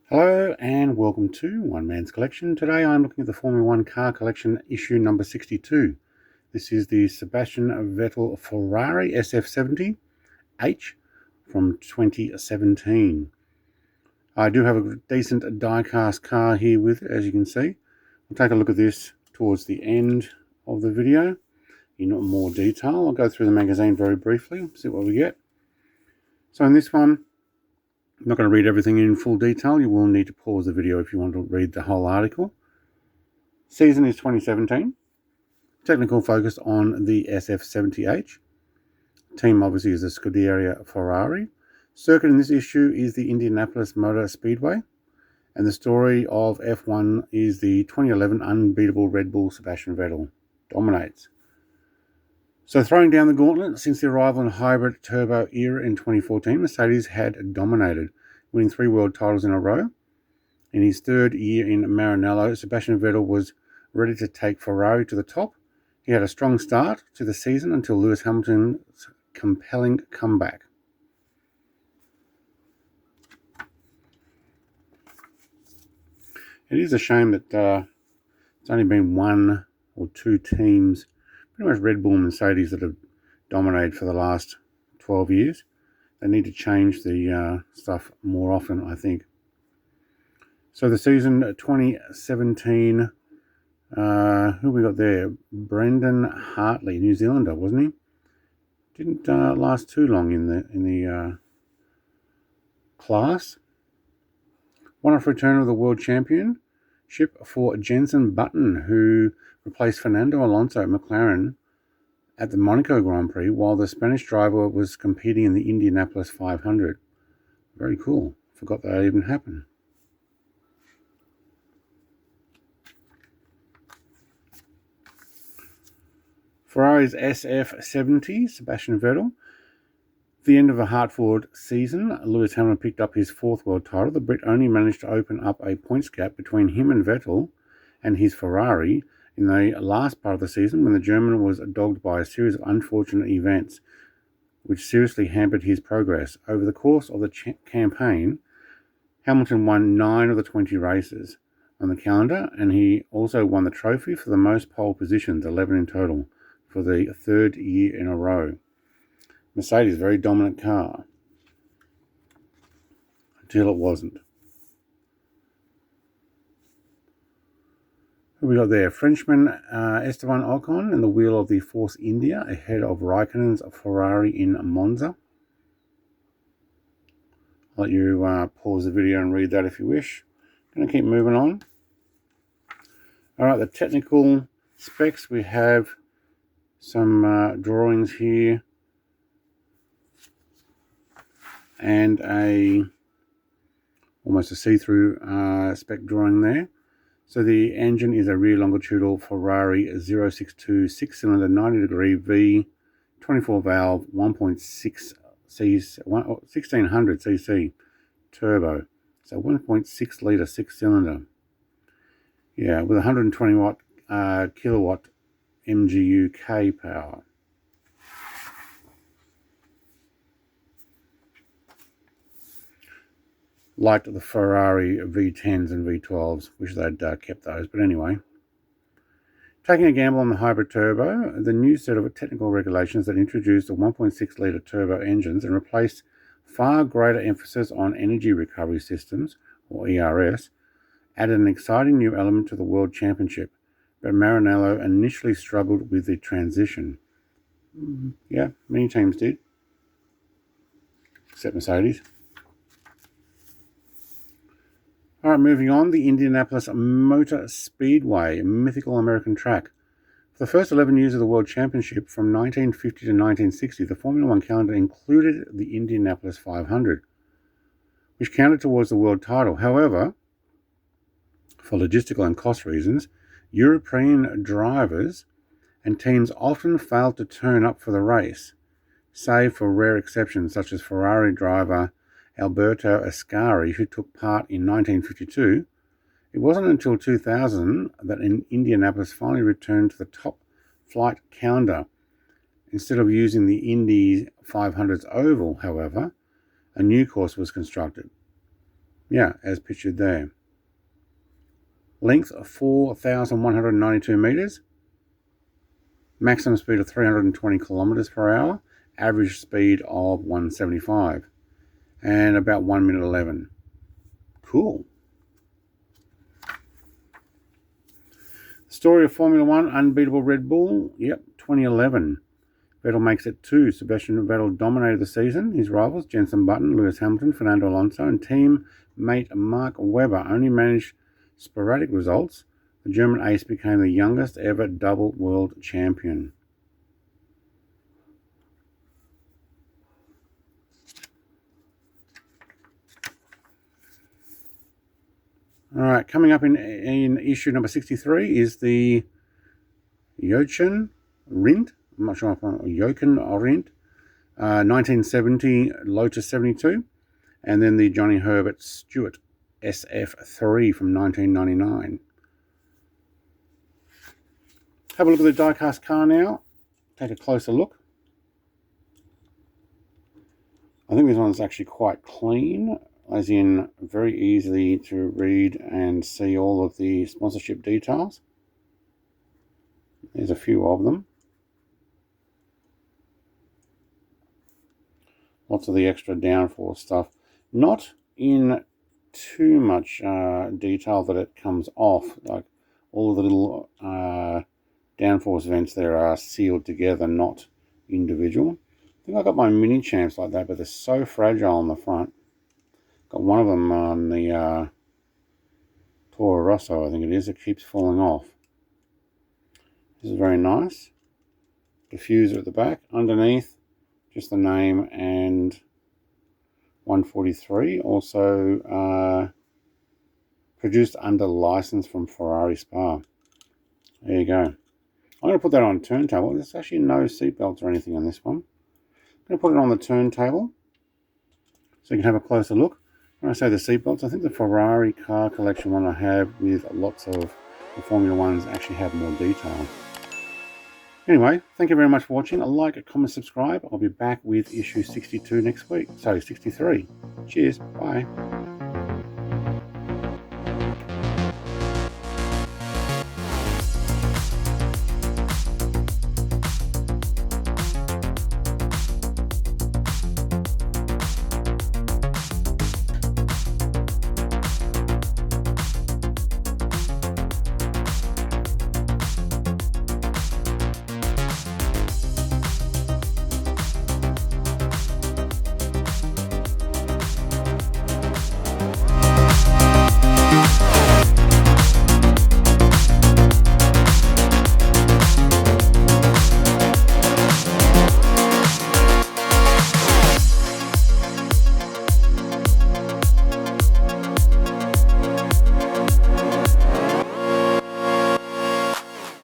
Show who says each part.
Speaker 1: Hello and welcome to One Man's Collection. Today I'm looking at the Formula One car collection issue number 62. This is the Sebastian Vettel Ferrari SF70H from 2017. I do have a decent diecast car here with it, as you can see. We'll take a look at this towards the end of the video in more detail. I'll go through the magazine very briefly, see what we get. So in this one, I'm not going to read everything in full detail. You will need to pause the video if you want to read the whole article. Season is 2017. Technical focus on the SF70H. Team obviously is the Scuderia Ferrari. Circuit in this issue is the Indianapolis Motor Speedway. And the story of F1 is the 2011 unbeatable Red Bull Sebastian Vettel dominates. So throwing down the gauntlet, since the arrival in the hybrid turbo era in 2014, Mercedes had dominated, winning 3 world titles in a row. In his third year in Maranello, Sebastian Vettel was ready to take Ferrari to the top. He had a strong start to the season until Lewis Hamilton's compelling comeback. It is a shame that it's only been one or two teams, pretty much Red Bull and Mercedes, that have dominated for the last 12 years. They need to change the stuff more often, I think. So the season 2017, who we got there? Brendan Hartley, New Zealander, wasn't he? Didn't last too long in the class. One-off return of the world championship for Jenson Button, who replaced Fernando Alonso at McLaren at the Monaco Grand Prix, while the Spanish driver was competing in the Indianapolis 500. Very cool. Forgot that even happened. Ferrari's SF70, Sebastian Vettel. At the end of the Hartford season, Lewis Hamilton picked up his 4th world title. The Brit only managed to open up a points gap between him and Vettel and his Ferrari in the last part of the season, when the German was dogged by a series of unfortunate events which seriously hampered his progress. Over the course of the campaign, Hamilton won 9 of the 20 races on the calendar, and he also won the trophy for the most pole positions, 11 in total, for the 3rd year in a row. Mercedes, very dominant car, until it wasn't. Who we got there? Frenchman Esteban Ocon in the wheel of the Force India ahead of Raikkonen's Ferrari in Monza. I'll let you pause the video and read that if you wish. Going to keep moving on. Alright, the technical specs. We have some drawings here and almost a see-through spec drawing there. So the engine is a rear longitudinal Ferrari 062 6-cylinder 90-degree V, 24-valve, 1600 cc turbo. So 1.6 litre 6-cylinder. Yeah, with 120 kilowatt MGU K power. Like the Ferrari V10s and V12s. Wish they'd kept those, but anyway. Taking a gamble on the hybrid turbo, the new set of technical regulations that introduced the 1.6 litre turbo engines and replaced far greater emphasis on energy recovery systems, or ERS, added an exciting new element to the World Championship, but Maranello initially struggled with the transition. Yeah, many teams did, except Mercedes. All right, moving on, the Indianapolis Motor Speedway, a mythical American track. For the first 11 years of the World Championship, from 1950 to 1960, the Formula One calendar included the Indianapolis 500, which counted towards the world title. However, for logistical and cost reasons, European drivers and teams often failed to turn up for the race, save for rare exceptions such as Ferrari driver Alberto Ascari, who took part in 1952. It wasn't until 2000 that Indianapolis finally returned to the top flight calendar. Instead of using the Indy 500's oval, however, a new course was constructed. Yeah, as pictured there. Length of 4,192 meters. Maximum speed of 320 kilometers per hour. Average speed of 175. And about 1 minute 11. Cool. Story of Formula One, unbeatable Red Bull. Yep, 2011. Vettel makes it 2. Sebastian Vettel dominated the season. His rivals, Jenson Button, Lewis Hamilton, Fernando Alonso, and teammate Mark Webber only managed sporadic results. The German ace became the youngest ever double world champion. All right, coming up in issue number 63 is the Jochen Rindt. I'm not sure if I'm Jochen Rindt. 1970 Lotus 72. And then the Johnny Herbert Stewart SF3 from 1999. Have a look at the die-cast car now. Take a closer look. I think this one's actually quite clean, as in very easy to read and see all of the sponsorship details. There's a few of them. Lots of the extra downforce stuff. Not in too much detail that it comes off. Like all of the little downforce vents there are sealed together, not individual. I think I got my mini champs like that, but they're so fragile on the front. Got one of them on the Toro Rosso, I think it is. It keeps falling off. This is very nice. Diffuser at the back. Underneath, just the name and 143. Also produced under license from Ferrari Spa. There you go. I'm going to put that on a turntable. There's actually no seatbelts or anything on this one. I'm going to put it on the turntable so you can have a closer look. When I say the seatbelts, I think the Ferrari car collection one I have with lots of the Formula Ones actually have more detail. Anyway, thank you very much for watching. A like, comment, subscribe. I'll be back with issue 62 next week. So 63. Cheers. Bye.